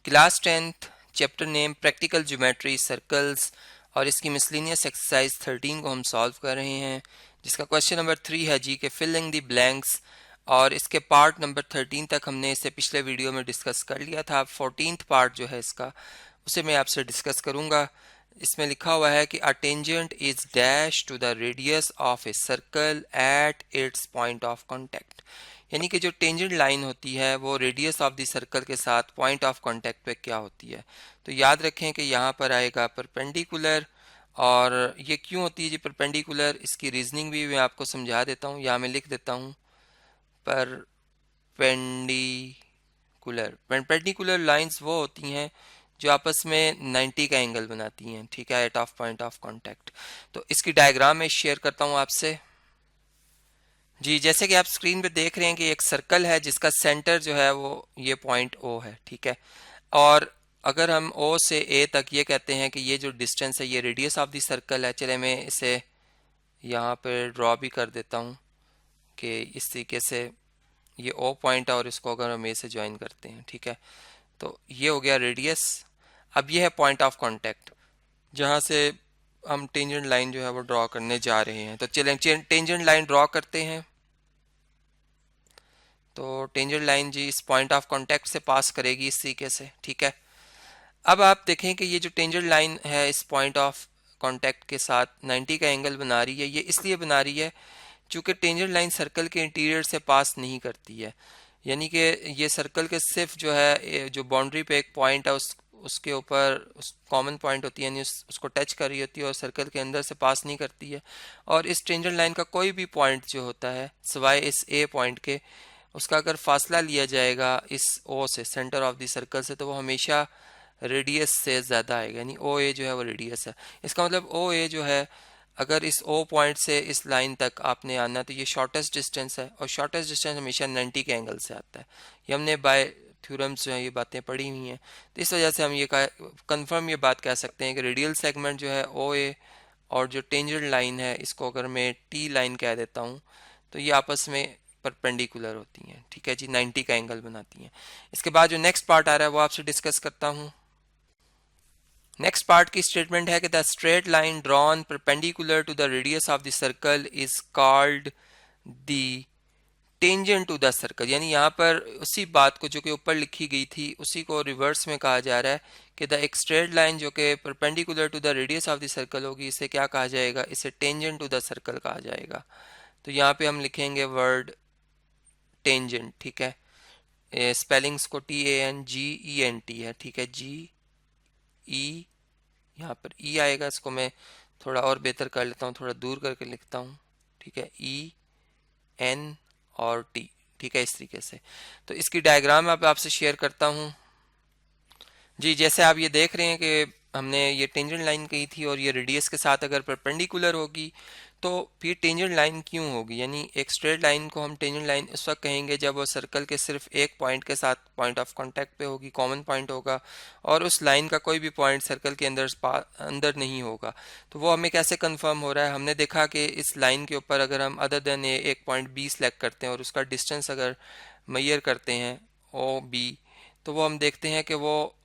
Class 10th chapter name practical geometry circles और इसकी miscellaneous exercise 13 को हम सॉल्व कर रहे हैं, जिसका क्वेश्चन नंबर 3 है जी के फिलिंग द ब्लैंक्स। और इसके पार्ट नंबर 13 तक हमने इसे पिछले वीडियो में डिस्कस कर लिया था। 14th पार्ट जो है इसका, उसे मैं आपसे डिस्कस करूंगा। इसमें लिखा हुआ है कि a tangent is dash to the radius of a circle at its point of contact, यानी कि जो टेंजेंट लाइन होती है वो रेडियस ऑफ द सर्कल के साथ पॉइंट ऑफ कांटेक्ट पे क्या होती है। तो याद रखें कि यहाँ पर आएगा परपेंडिकुलर। और ये क्यों होती है जी परपेंडिकुलर, इसकी रीजनिंग भी मैं आपको समझा देता हूँ। यहाँ मैं लिख देता हूँ परपेंडिकुलर लाइंस वो होती हैं जो आपस में 90 का एंगल बनाती हैं, ठीक है, at of point of contact. तो इसकी डायग्राम मैं शेयर करता हूँ आपसे जी। जैसे कि आप स्क्रीन पे देख रहे हैं कि एक सर्कल है जिसका सेंटर जो है वो ये पॉइंट ओ है, ठीक है। और अगर हम ओ से ए तक ये कहते हैं कि ये जो डिस्टेंस है ये रेडियस ऑफ द सर्कल है। चले मैं इसे यहाँ पे ड्रॉ भी कर देता हूँ कि इस तरीके से ये ओ पॉइंट है और इसको अगर हम ए से ज्वाइन करते हैं, ठीक है, तो ये हो गया रेडियस। अब ये है पॉइंट ऑफ कांटेक्ट जहाँ से हम टेंजेंट लाइन जो है वो ड्रॉ करने जा रहे हैं। तो चलें टेंजेंट लाइन ड्रॉ करते हैं। तो टेंजेंट लाइन जी इस पॉइंट ऑफ कांटेक्ट से पास करेगी इस तरीके से, ठीक है। अब आप देखें कि ये जो टेंजेंट लाइन है इस पॉइंट ऑफ कांटेक्ट के साथ 90 का एंगल बना रही है। ये इसलिए बना रही है क्योंकि टेंजेंट लाइन सर्कल के इंटीरियर से पास नहीं करती है, यानी कि ये सर्कल के सिर्फ जो है जो बाउंड्री पे एक पॉइंट है उसके ऊपर उस कॉमन पॉइंट होती है, यानी उसको टच कर रही होती है और सर्कल के अंदर से पास नहीं करती है। और इस टेंजेंट लाइन का कोई भी पॉइंट जो होता है सिवाय इस ए पॉइंट के, उसका अगर फासला लिया जाएगा इस ओ से, सेंटर ऑफ द सर्कल से, तो वो हमेशा रेडियस से ज़्यादा आएगा, यानी ओ ए जो है वो रेडियस है। इसका मतलब ओ ए जो है, अगर इस ओ पॉइंट से इस लाइन तक आपने आना तो ये शॉर्टेस्ट डिस्टेंस है, और शॉर्टेस्ट डिस्टेंस हमेशा 90 के एंगल से आता है। ये हमने बाय थ्योरम्स जो है ये बातें पढ़ी हुई हैं। तो इस वजह से हम ये कंफर्म ये बात कह सकते हैं कि रेडियल सेगमेंट जो है ओ ए और जो टेंजेंट लाइन है इसको अगर मैं टी लाइन कह देता हूँ तो ये आपस में परपेंडिकुलर होती हैं, ठीक है जी, 90 का एंगल बनाती हैं। इसके बाद जो नेक्स्ट पार्ट आ रहा है वो आपसे डिस्कस करता हूँ। नेक्स्ट पार्ट की स्टेटमेंट है कि the straight line drawn perpendicular to the radius of the circle is called the tangent to the circle, यानी यहाँ पर उसी बात को जो कि ऊपर लिखी गई थी उसी को रिवर्स में कहा जा रहा है कि द एक स्ट्रेट लाइन जो कि perpendicular to the radius of the circle होगी, इसे क्या कहा जाएगा, इसे टेंजेंट टू द सर्कल कहा जाएगा। तो यहाँ पे हम लिखेंगे वर्ड टेंजेंट, ठीक है। स्पेलिंग्स को TANGENT है, ठीक है, GE, यहाँ पर ई आएगा, इसको मैं थोड़ा और बेहतर कर लेता हूँ, थोड़ा दूर करके लिखता हूँ, ठीक है, EN और T, ठीक है, इस तरीके से। तो इसकी डायग्राम अब आपसे शेयर करता हूँ जी। जैसे आप ये देख रहे हैं कि हमने ये टेंजेंट लाइन कही थी और ये रेडियस के साथ अगर परपेंडिकुलर होगी तो फिर टेंजेंट लाइन क्यों होगी, यानी एक स्ट्रेट लाइन को हम टेंजेंट लाइन उस वक्त कहेंगे जब वो सर्कल के सिर्फ एक पॉइंट के साथ पॉइंट ऑफ कांटेक्ट पे होगी, कॉमन पॉइंट होगा, और उस लाइन का कोई भी पॉइंट सर्कल के अंदर नहीं होगा। तो वो हमें कैसे कंफर्म हो रहा है, हमने देखा कि इस लाइन के ऊपर अगर हम अदर देन एक पॉइंट बी सेलेक्ट करते हैं और उसका डिस्टेंस अगर मैयर करते हैं OB, तो वो हम देखते हैं कि वो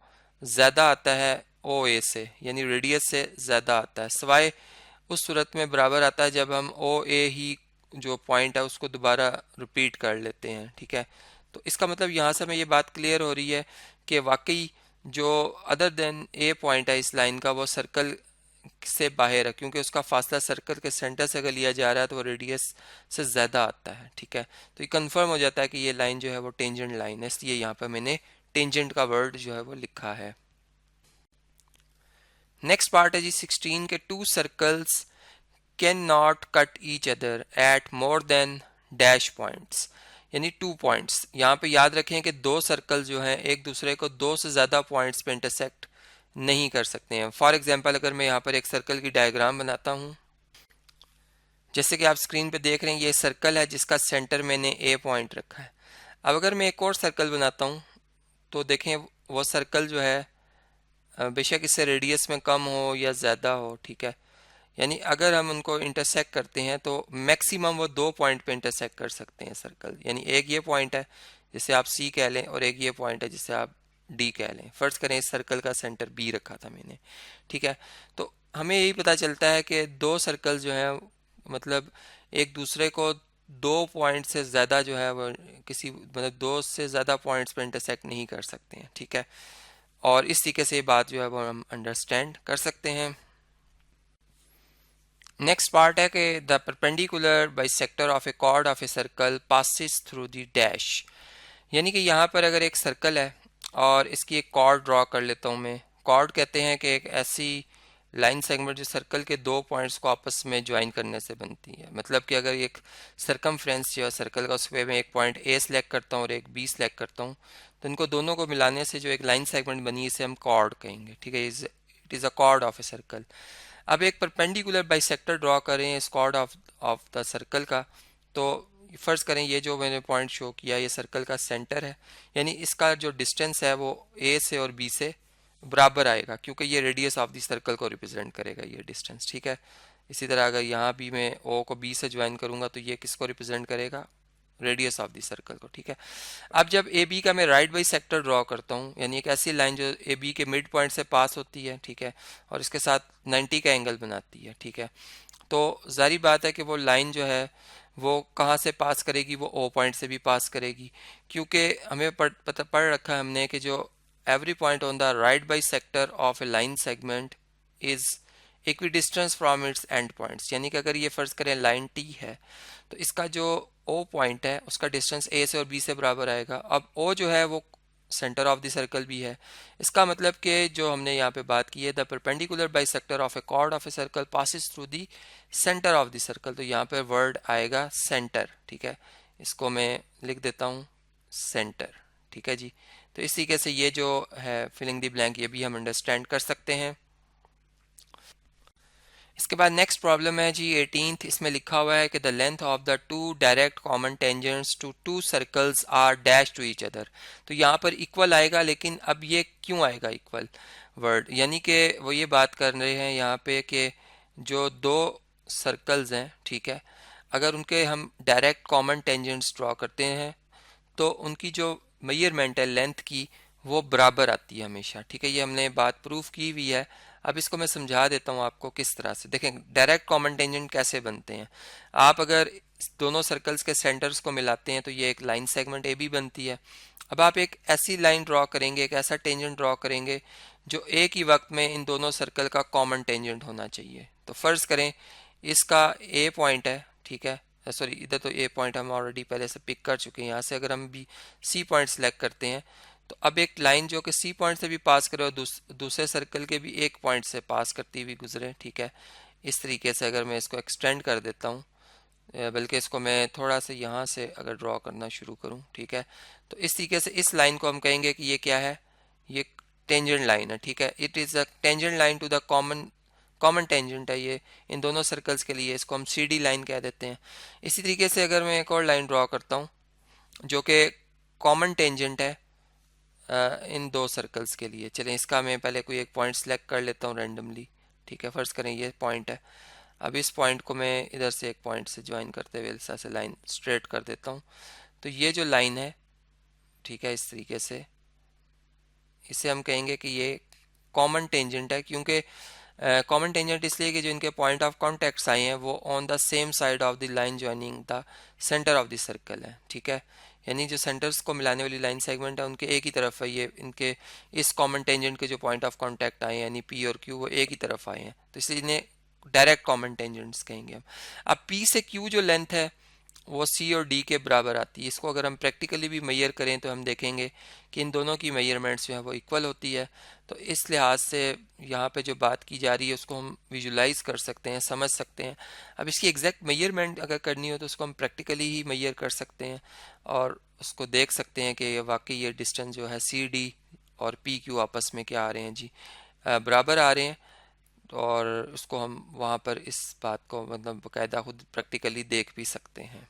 ज़्यादा आता है OA से, यानी रेडियस से ज़्यादा आता है, सिवाय उस सूरत में बराबर आता है जब हम OA ही जो पॉइंट है उसको दोबारा रिपीट कर लेते हैं, ठीक है। तो इसका मतलब यहाँ से हमें ये बात क्लियर हो रही है कि वाकई जो अदर देन ए पॉइंट है इस लाइन का वो सर्कल से बाहर है, क्योंकि उसका फासला सर्कल के सेंटर से अगर लिया जा रहा है तो वो रेडियस से ज़्यादा आता है, ठीक है। तो ये कंफर्म हो जाता है कि ये लाइन जो है वो टेंजेंट लाइन है, इसलिए यहाँ पर मैंने टेंजेंट का वर्ड जो है वो लिखा है। नेक्स्ट पार्ट है जी 16 के to circles can not cut each other at more than dash points, यानी 2 पॉइंट्स। यहाँ पे याद रखें कि दो सर्कल जो हैं एक दूसरे को 2 से ज़्यादा पॉइंट्स पे इंटरसेक्ट नहीं कर सकते हैं। फॉर एग्जांपल अगर मैं यहाँ पर एक सर्कल की डायग्राम बनाता हूँ, जैसे कि आप स्क्रीन पे देख रहे हैं ये सर्कल है जिसका सेंटर मैंने ए पॉइंट रखा है। अब अगर मैं एक और सर्कल बनाता हूँ तो देखें वो सर्कल जो है बेशक इससे रेडियस में कम हो या ज़्यादा हो, ठीक है, यानी अगर हम उनको इंटरसेक्ट करते हैं तो मैक्सिमम वो 2 पॉइंट पे इंटरसेक्ट कर सकते हैं सर्कल, यानी एक ये पॉइंट है जिसे आप C कह लें और एक ये पॉइंट है जिसे आप डी कह लें। फर्ज करें इस सर्कल का सेंटर बी रखा था मैंने, ठीक है। तो हमें यही पता चलता है कि दो सर्कल जो है मतलब एक दूसरे को दो पॉइंट से ज़्यादा जो है वो किसी मतलब दो से ज़्यादा पॉइंट्स पर इंटरसेक्ट नहीं कर सकते हैं, ठीक है। और इस तरीके से ये बात जो है वो हम अंडरस्टैंड कर सकते हैं। नेक्स्ट पार्ट है कि the perpendicular bisector of a chord of a circle passes through the dash. यानी कि यहाँ पर अगर एक सर्कल है और इसकी एक कॉर्ड ड्रॉ कर लेता हूँ मैं। कॉर्ड कहते हैं कि एक ऐसी लाइन सेगमेंट जो सर्कल के दो पॉइंट्स को आपस में ज्वाइन करने से बनती है। मतलब कि अगर एक सर्कमफ्रेंस जो है सर्कल का, उस पर मैं एक पॉइंट ए सेलेक्ट करता हूँ और एक बी सेलेक्ट करता हूँ, तो इनको दोनों को मिलाने से जो एक लाइन सेगमेंट बनी इसे हम कॉर्ड कहेंगे, ठीक है। It is a cord of a circle. अब एक परपेंडिकुलर बाइसेक्टर ड्रॉ करें इस कॉर्ड ऑफ द सर्कल का। तो फर्ज करें ये जो मैंने पॉइंट शो किया ये सर्कल का सेंटर है, यानी इसका जो डिस्टेंस है वो ए से और बी से बराबर आएगा, क्योंकि ये रेडियस ऑफ द सर्कल को रिप्रेजेंट करेगा ये डिस्टेंस, ठीक है। इसी तरह अगर यहाँ भी मैं ओ को बी से ज्वाइन करूँगा तो ये किसको रिप्रेजेंट करेगा, रेडियस ऑफ द सर्कल को, ठीक है। अब जब ए बी का मैं राइट बाई सेक्टर ड्रॉ करता हूँ, यानी एक ऐसी लाइन जो ए बी के मिड पॉइंट से पास होती है, ठीक है, और इसके साथ 90 का एंगल बनाती है, ठीक है। तो जारी बात है कि वो लाइन जो है वो कहाँ से पास करेगी, वो ओ पॉइंट से भी पास करेगी, क्योंकि हमें पता पढ़ रखा है हमने कि जो every point on the right by sector of A line segment is equidistance from its and points. यानी कि अगर ये फर्ज करें लाइन टी है तो इसका जो ओ पॉइंट है उसका डिस्टेंस ए से और बी से बराबर आएगा। अब ओ जो है वो सेंटर ऑफ द सर्कल भी है। इसका मतलब कि जो हमने यहाँ पे बात की है the perpendicular bisector of a chord of a circle passes through the centre of the circle, तो यहाँ पे वर्ड आएगा सेंटर, ठीक है। इसको मैं लिख देता हूँ सेंटर, ठीक है जी। तो इस तरीके से ये जो है फिलिंग द ब्लैंक ये भी हम अंडरस्टैंड कर सकते हैं। इसके बाद नेक्स्ट प्रॉब्लम है जी 18th। इसमें लिखा हुआ है कि the length of the two direct common tangents to two circles are dash to each other. तो यहाँ पर इक्वल आएगा, लेकिन अब ये क्यों आएगा इक्वल वर्ड, यानी कि वो ये बात कर रहे हैं यहाँ पे कि जो दो सर्कल्स हैं, ठीक है, अगर उनके हम डायरेक्ट कॉमन टेंजेंट्स ड्रॉ करते हैं तो उनकी जो मेजरमेंट है लेंथ की वो बराबर आती है हमेशा, ठीक है। ये हमने बात प्रूफ की हुई है। अब इसको मैं समझा देता हूँ आपको किस तरह से। देखें डायरेक्ट कॉमन टेंजेंट कैसे बनते हैं। आप अगर दोनों सर्कल्स के सेंटर्स को मिलाते हैं तो ये एक लाइन सेगमेंट ए बी बनती है। अब आप एक ऐसी लाइन ड्रॉ करेंगे, एक ऐसा टेंजेंट ड्रॉ करेंगे जो एक ही वक्त में इन दोनों सर्कल का कॉमन टेंजेंट होना चाहिए। तो फर्ज करें इसका ए पॉइंट है, ठीक है, सॉरी इधर तो ए पॉइंट हम ऑलरेडी पहले से पिक कर चुके हैं। यहाँ से अगर हम भी सी पॉइंट सेलेक्ट करते हैं तो अब एक लाइन जो कि सी पॉइंट से भी पास करे और दूसरे सर्कल के भी एक पॉइंट से पास करती हुई गुजरे, ठीक है। इस तरीके से अगर मैं इसको एक्सटेंड कर देता हूँ, बल्कि इसको मैं थोड़ा सा यहाँ से अगर ड्रॉ करना शुरू करूँ, ठीक है, तो इस तरीके से इस लाइन को हम कहेंगे कि ये क्या है, ये टेंजेंट लाइन है, ठीक है। It is a tangent line to the common tangent है ये इन दोनों सर्कल्स के लिए, इसको हम सी डी लाइन कह देते हैं। इसी तरीके से अगर मैं एक और लाइन ड्रॉ करता हूँ जो कि कॉमन टेंजेंट है इन दो सर्कल्स के लिए, चलें इसका मैं पहले कोई एक पॉइंट सेलेक्ट कर लेता हूँ रैंडमली, ठीक है। फर्ज करें ये पॉइंट है। अब इस पॉइंट को मैं इधर से एक पॉइंट से ज्वाइन करते हुए ऐसा से लाइन स्ट्रेट कर देता हूँ। तो ये जो लाइन है, ठीक है, इस तरीके से इसे हम कहेंगे कि ये कॉमन टेंजेंट है, क्योंकि कॉमन टेंजेंट इसलिए कि जो इनके पॉइंट ऑफ कॉन्टेक्ट्स आए हैं वो on the same side of the line joining the centre of the circle है, ठीक है। यानी जो सेंटर्स को मिलाने वाली लाइन सेगमेंट है उनके एक ही तरफ है ये, इनके इस कॉमन टेंजेंट के जो पॉइंट ऑफ कॉन्टैक्ट आए हैं यानी पी और क्यू वो एक ही तरफ आए हैं, तो इसलिए इन्हें डायरेक्ट कॉमन टेंजेंट्स कहेंगे हम। अब पी से क्यू जो लेंथ है वो सी और डी के बराबर आती है। इसको अगर हम प्रैक्टिकली भी मेजर करें तो हम देखेंगे कि इन दोनों की मेजरमेंट्स जो है वो इक्वल होती है। तो इस लिहाज से यहाँ पे जो बात की जा रही है उसको हम विजुलाइज कर सकते हैं, समझ सकते हैं। अब इसकी एग्जैक्ट मेजरमेंट अगर करनी हो तो उसको हम प्रैक्टिकली ही मेजर कर सकते हैं और उसको देख सकते हैं कि वाकई ये डिस्टेंस जो है सी डी और पी क्यू आपस में क्या आ रहे हैं जी, बराबर आ रहे हैं। और उसको हम वहाँ पर इस बात को मतलब बाकायदा खुद प्रैक्टिकली देख भी सकते हैं।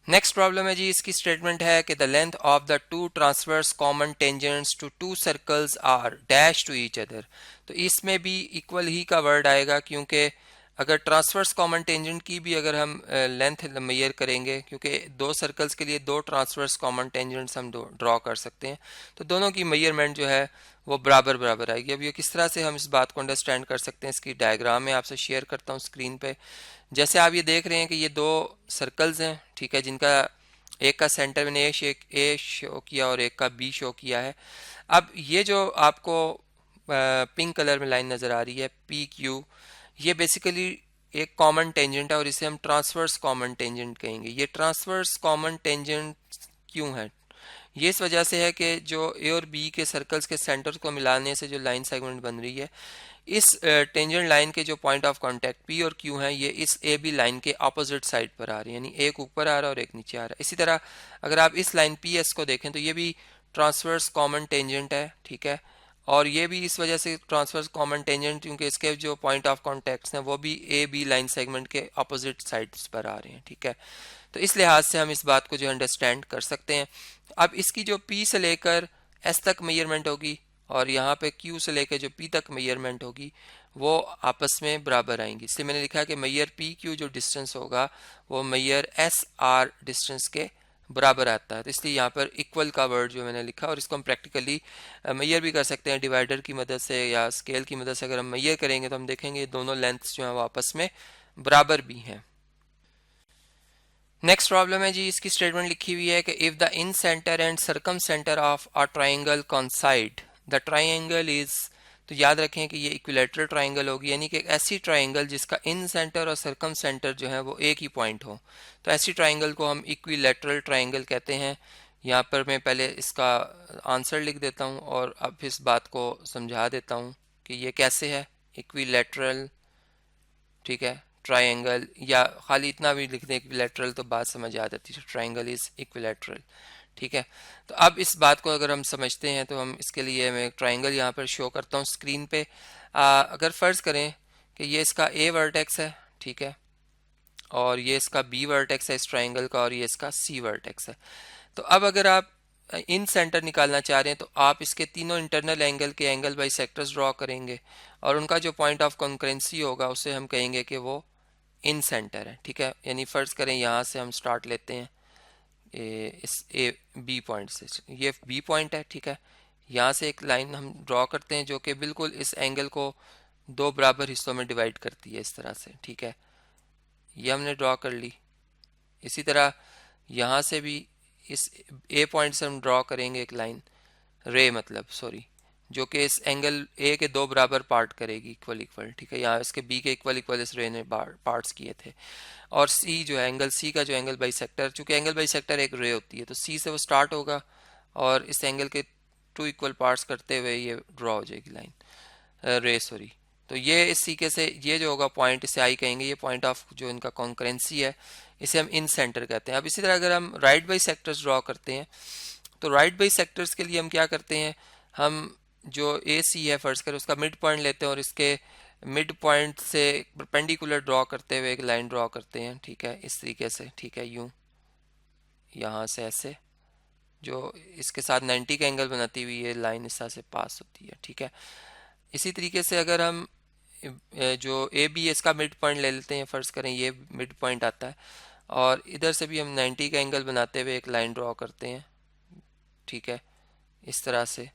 नेक्स्ट प्रॉब्लम है जी, इसकी स्टेटमेंट है कि the length of the two transverse common tangents to two circles are dash to each other. तो इसमें भी इक्वल ही का वर्ड आएगा, क्योंकि अगर ट्रांसवर्स कॉमन टेंजेंट की भी अगर हम लेंथ मेजर करेंगे, क्योंकि दो सर्कल्स के लिए दो ट्रांसवर्स कॉमन टेंजेंट्स हम ड्रॉ कर सकते हैं, तो दोनों की मेजरमेंट जो है वो बराबर बराबर आएगी। अब ये किस तरह से हम इस बात को अंडरस्टैंड कर सकते हैं, इसकी डायग्राम में आपसे शेयर करता हूँ स्क्रीन पे। जैसे आप ये देख रहे हैं कि ये दो सर्कल्स हैं, ठीक है, जिनका एक का सेंटर मैंने ए शो किया और एक का बी शो किया है। अब ये जो आपको पिंक कलर में लाइन नज़र आ रही है पी क्यू, ये बेसिकली एक कॉमन टेंजेंट है और इसे हम ट्रांसवर्स कॉमन टेंजेंट कहेंगे। ये ट्रांसवर्स कॉमन टेंजेंट क्यों है? ये इस वजह से है कि जो ए और बी के सर्कल्स के सेंटर्स को मिलाने से जो लाइन सेगमेंट बन रही है, इस टेंजेंट लाइन के जो पॉइंट ऑफ कांटेक्ट पी और क्यू हैं, ये इस ए बी लाइन के अपोजिट साइड पर आ रही है, यानी एक ऊपर आ रहा है और एक नीचे आ रहा है। इसी तरह अगर आप इस लाइन पी एस को देखें तो ये भी ट्रांसवर्स कॉमन टेंजेंट है, ठीक है, और ये भी इस वजह से ट्रांसवर्स कॉमन टेंजेंट क्योंकि इसके जो पॉइंट ऑफ कॉन्टेक्ट्स हैं वो भी ए बी लाइन सेगमेंट के अपोजिट साइड्स पर आ रहे हैं, ठीक है। तो इस लिहाज से हम इस बात को जो अंडरस्टैंड कर सकते हैं। अब इसकी जो पी से लेकर एस तक मेजरमेंट होगी और यहाँ पे क्यू से लेकर जो पी तक मेजरमेंट होगी वो आपस में बराबर आएंगी। इसलिए मैंने लिखा है कि मैयर पी क्यू जो डिस्टेंस होगा वो मैयर एस आर डिस्टेंस के बराबर आता है। तो इसलिए यहाँ पर इक्वल का वर्ड जो मैंने लिखा, और इसको हम प्रैक्टिकली मैयर भी कर सकते हैं डिवाइडर की मदद से या स्केल की मदद से। अगर हम मैयर करेंगे तो हम देखेंगे दोनों लेंथ्स जो हैं वो आपस में बराबर भी हैं। नेक्स्ट प्रॉब्लम है जी, इसकी स्टेटमेंट लिखी हुई है कि if the in centre and circum centre of a triangle कॉन्साइड the triangle is, तो याद रखें कि ये इक्विलेटरल ट्राइंगल होगी, यानी कि एक ऐसी ट्राइंगल जिसका इन सेंटर और सर्कम सेंटर जो है वो एक ही पॉइंट हो, तो ऐसी ट्राइंगल को हम इक्विलेटरल ट्राइंगल कहते हैं। यहाँ पर मैं पहले इसका आंसर लिख देता हूँ और अब इस बात को समझा देता हूँ कि ये कैसे है इक्विलेटरल, ठीक है, ट्रायंगल, या खाली इतना भी लिख दें इक्विलेटरल तो बात समझ आ जाती है, ट्रायंगल इज इक्विलेटरल, ठीक है। तो अब इस बात को अगर हम समझते हैं तो हम इसके लिए मैं ट्रायंगल यहाँ पर शो करता हूँ स्क्रीन पे। अगर फ़र्ज़ करें कि ये इसका ए वर्टेक्स है, ठीक है, और ये इसका बी वर्टेक्स है इस ट्रायंगल का, और ये इसका सी वर्टेक्स है। तो अब अगर आप इन सेंटर निकालना चाह रहे हैं तो आप इसके तीनों इंटरनल एंगल के एंगल बाई सेक्टर्स ड्रॉ करेंगे और उनका जो पॉइंट ऑफ कॉन्करेंसी होगा उसे हम कहेंगे कि वो इन सेंटर है, ठीक है। यानी फ़र्ज़ करें यहाँ से हम स्टार्ट लेते हैं इस ए बी पॉइंट से, ये बी पॉइंट है, ठीक है। यहाँ से एक लाइन हम ड्रॉ करते हैं जो कि बिल्कुल इस एंगल को दो बराबर हिस्सों में डिवाइड करती है इस तरह से, ठीक है, ये हमने ड्रॉ कर ली। इसी तरह यहाँ से भी इस ए पॉइंट से हम ड्रॉ करेंगे एक लाइन, रे मतलब सॉरी, जो कि इस एंगल ए के दो बराबर पार्ट करेगी इक्वल इक्वल, ठीक है। यहाँ इसके बी के इक्वल इक्वल इस रे ने पार्ट्स किए थे। और सी जो है एंगल सी का जो एंगल बाई सेक्टर, चूँकि एंगल बाई सेक्टर एक रे होती है तो सी से वो स्टार्ट होगा और इस एंगल के टू इक्वल पार्ट्स करते हुए ये ड्रॉ हो जाएगी लाइन, रे सॉरी। तो ये इस सीके से ये जो होगा पॉइंट, इसे आई कहेंगे, ये पॉइंट ऑफ जो इनका कॉन्करेंसी है इसे हम इन सेंटर कहते हैं। अब इसी तरह अगर हम राइट बाई सेक्टर्स ड्रॉ करते हैं तो राइट बाई सेक्टर्स के लिए हम क्या करते हैं, हम जो ए सी है फर्ज करें उसका मिड पॉइंट लेते हैं और इसके मिड पॉइंट से परपेंडिकुलर ड्रॉ करते हुए एक लाइन ड्रॉ करते हैं, ठीक है, इस तरीके से, ठीक है, यूं यहाँ से ऐसे जो इसके साथ 90 का एंगल बनाती हुई ये लाइन इस तरह से पास होती है, ठीक है। इसी तरीके से अगर हम जो ए बी इसका मिड पॉइंट ले लेते हैं, फ़र्ज़ करें ये मिड पॉइंट आता है और इधर से भी हम 90 का एंगल बनाते हुए एक लाइन ड्रॉ करते हैं, ठीक है, इस तरह से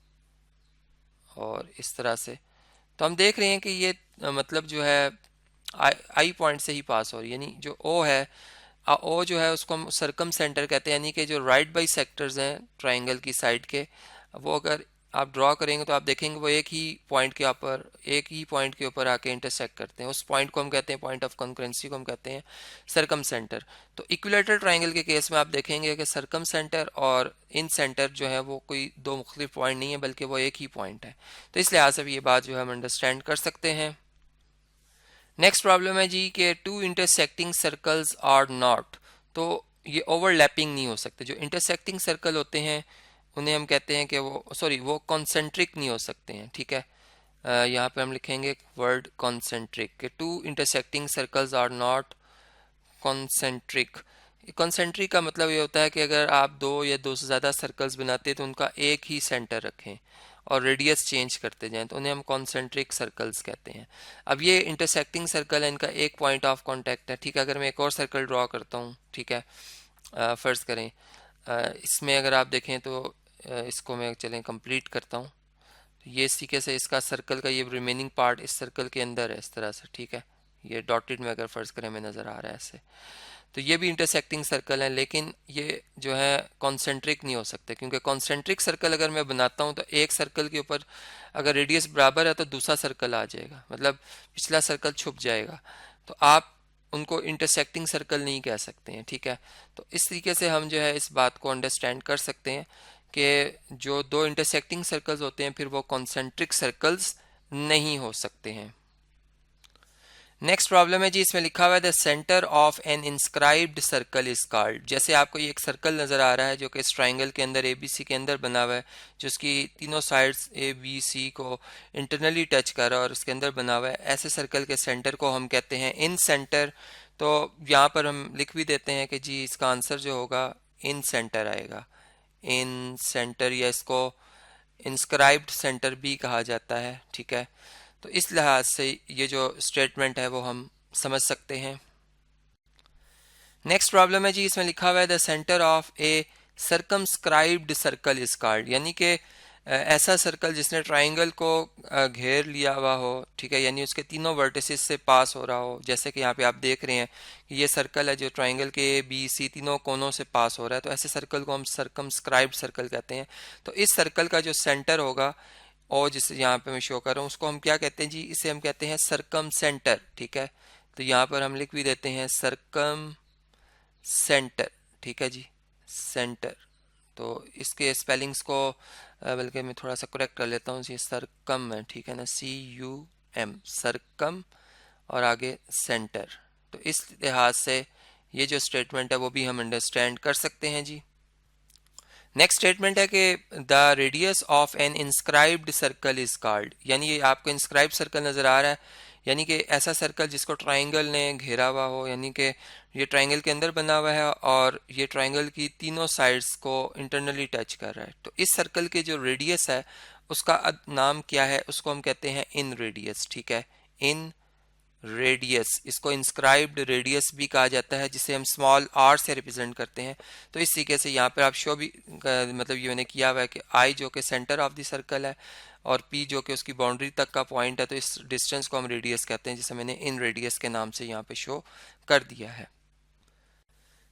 और इस तरह से। तो हम देख रहे हैं कि ये मतलब जो है आई पॉइंट से ही पास हो रही है, यानी जो ओ है, ओ जो है उसको हम सरकम सेंटर कहते हैं, यानी कि जो राइट बाई सेक्टर्स हैं ट्राइंगल की साइड के, वो अगर आप ड्रॉ करेंगे तो आप देखेंगे वो एक ही पॉइंट के ऊपर आके इंटरसेक्ट करते हैं। उस पॉइंट को हम कहते हैं, पॉइंट ऑफ कॉन्करेंसी को हम कहते हैं सरकम सेंटर। तो इक्विलेटरल ट्राइंगल के केस में आप देखेंगे कि सरकम सेंटर और इन सेंटर जो है वो कोई दो मुख्तलिफ पॉइंट नहीं है बल्कि वो एक ही पॉइंट है। तो इस लिहाज से भी ये बात जो है हम अंडरस्टैंड कर सकते हैं। नेक्स्ट प्रॉब्लम है जी कि two intersecting circles are not, तो ये ओवरलैपिंग नहीं हो सकते। जो इंटरसेक्टिंग सर्कल होते हैं उन्हें हम कहते हैं कि वो कॉन्सेंट्रिक नहीं हो सकते हैं, ठीक है। यहाँ पे हम लिखेंगे वर्ड कॉन्सेंट्रिक, कि two intersecting circles are not concentric. Concentric का मतलब ये होता है कि अगर आप दो या दो से ज़्यादा सर्कल्स बनाते हैं तो उनका एक ही सेंटर रखें और रेडियस चेंज करते जाएं तो उन्हें हम कॉन्सेंट्रिक सर्कल्स कहते हैं। अब ये इंटरसेक्टिंग सर्कल है, इनका एक पॉइंट ऑफ कांटेक्ट है, ठीक है। अगर मैं एक और सर्कल ड्रॉ करता हूँ, ठीक है, फ़र्ज़ करें इसमें अगर आप देखें तो इसको मैं चलें कंप्लीट करता हूँ। तो ये इस तरीके से इसका सर्कल का ये रिमेनिंग पार्ट इस सर्कल के अंदर है इस तरह से, ठीक है। ये डॉटेड में अगर फ़र्ज़ करें हमें नज़र आ रहा है ऐसे, तो ये भी इंटरसेक्टिंग सर्कल है, लेकिन ये जो है कॉन्सेंट्रिक नहीं हो सकते, क्योंकि कॉन्सेंट्रिक सर्कल अगर मैं बनाता हूँ तो एक सर्कल के ऊपर अगर रेडियस बराबर है तो दूसरा सर्कल आ जाएगा, मतलब पिछला सर्कल छुप जाएगा, तो आप उनको इंटरसेक्टिंग सर्कल नहीं कह सकते हैं, ठीक है। तो इस तरीके से हम जो है इस बात को अंडरस्टैंड कर सकते हैं कि जो दो इंटरसेक्टिंग सर्कल्स होते हैं फिर वो कॉन्सेंट्रिक सर्कल्स नहीं हो सकते हैं। नेक्स्ट प्रॉब्लम है जी, इसमें लिखा हुआ है the centre of an inscribed circle is called. जैसे आपको ये एक सर्कल नज़र आ रहा है जो कि इस ट्राइंगल के अंदर ए बी सी के अंदर बना हुआ है, जिसकी तीनों साइड्स ए बी सी को इंटरनली टच कर रहा है और उसके अंदर बना हुआ है, ऐसे सर्कल के सेंटर को हम कहते हैं इन सेंटर। तो यहाँ पर हम लिख भी देते हैं कि जी इसका आंसर जो होगा इन सेंटर आएगा, इन सेंटर, या इसको इंस्क्राइब्ड सेंटर भी कहा जाता है, ठीक है। तो इस लिहाज से ये जो स्टेटमेंट है वो हम समझ सकते हैं। नेक्स्ट प्रॉब्लम है जी, इसमें लिखा हुआ है the centre of A circumscribed circle is called, यानी कि ऐसा सर्कल जिसने ट्राइंगल को घेर लिया हुआ हो, ठीक है, यानी उसके तीनों वर्टिसेस से पास हो रहा हो। जैसे कि यहाँ पे आप देख रहे हैं कि ये सर्कल है जो ट्राइंगल के ए बी सी तीनों कोनों से पास हो रहा है, तो ऐसे सर्कल को हम सर्कमस्क्राइब्ड सर्कल कहते हैं। तो इस सर्कल का जो सेंटर होगा, और जिसे यहाँ पे मैं शो कर रहा हूँ, उसको हम क्या कहते हैं जी, इसे हम कहते हैं सरकम सेंटर, ठीक है। तो यहाँ पर हम लिख भी देते हैं सरकम सेंटर, ठीक है जी, सेंटर। तो इसके स्पेलिंग्स को बल्कि मैं थोड़ा सा करेक्ट कर लेता हूँ, ये सरकम है, ठीक है ना, CUM, सरकम, और आगे सेंटर। तो इस लिहाज से ये जो स्टेटमेंट है वो भी हम अंडरस्टैंड कर सकते हैं जी। नेक्स्ट स्टेटमेंट है कि the radius of an inscribed circle is called, यानी ये आपको इंस्क्राइब्ड सर्कल नज़र आ रहा है, यानी कि ऐसा सर्कल जिसको ट्राइंगल ने घेरा हुआ हो, यानी कि ये ट्राइंगल के अंदर बना हुआ है और ये ट्राइंगल की तीनों साइड्स को इंटरनली टच कर रहा है। तो इस सर्कल के जो रेडियस है उसका नाम क्या है, उसको हम कहते हैं इन रेडियस, ठीक है, इन रेडियस। इसको इंस्क्राइब्ड रेडियस भी कहा जाता है, जिसे हम स्मॉल आर से रिप्रेजेंट करते हैं। तो इस तरीके से यहाँ पर आप शो भी मतलब ये मैंने किया हुआ है कि आई जो कि सेंटर ऑफ द सर्कल है और पी जो कि उसकी बाउंड्री तक का पॉइंट है, तो इस डिस्टेंस को हम रेडियस कहते हैं, जिसे मैंने इन रेडियस के नाम से यहाँ पे शो कर दिया है।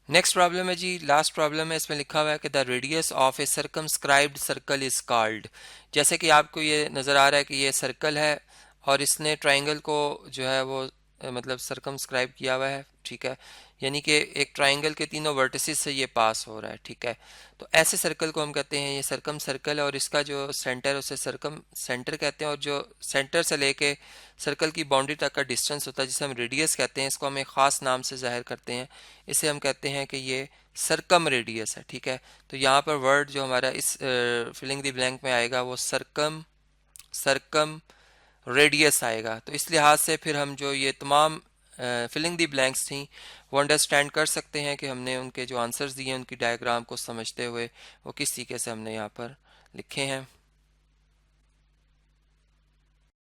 नेक्स्ट प्रॉब्लम है जी, लास्ट प्रॉब्लम है, इसमें लिखा हुआ है कि the radius of A circumscribed circle is called. जैसे कि आपको ये नज़र आ रहा है कि ये सर्कल है और इसने ट्राइंगल को जो है वो मतलब सर्कमस्क्राइब किया हुआ है, ठीक है, यानी कि एक ट्राइंगल के तीनों वर्टिसेस से ये पास हो रहा है, ठीक है। तो ऐसे सर्कल को हम कहते हैं ये सरकम सर्कल है, और इसका जो सेंटर है उसे सरकम सेंटर कहते हैं, और जो सेंटर से लेके सर्कल की बाउंड्री तक का डिस्टेंस होता है जिसे हम रेडियस कहते हैं, इसको हम एक ख़ास नाम से जाहिर करते हैं, इसे हम कहते हैं कि ये सरकम रेडियस है, ठीक है। तो यहाँ पर वर्ड जो हमारा इस फिलिंग द ब्लैंक में आएगा वो सरकम सरकम रेडियस आएगा। तो इस लिहाज से फिर हम जो ये तमाम फिलिंग दी ब्लैंक्स थी वो अंडरस्टैंड कर सकते हैं कि हमने उनके जो आंसर्स दिए उनकी डायग्राम को समझते हुए वो किस तरीके से हमने यहाँ पर लिखे हैं।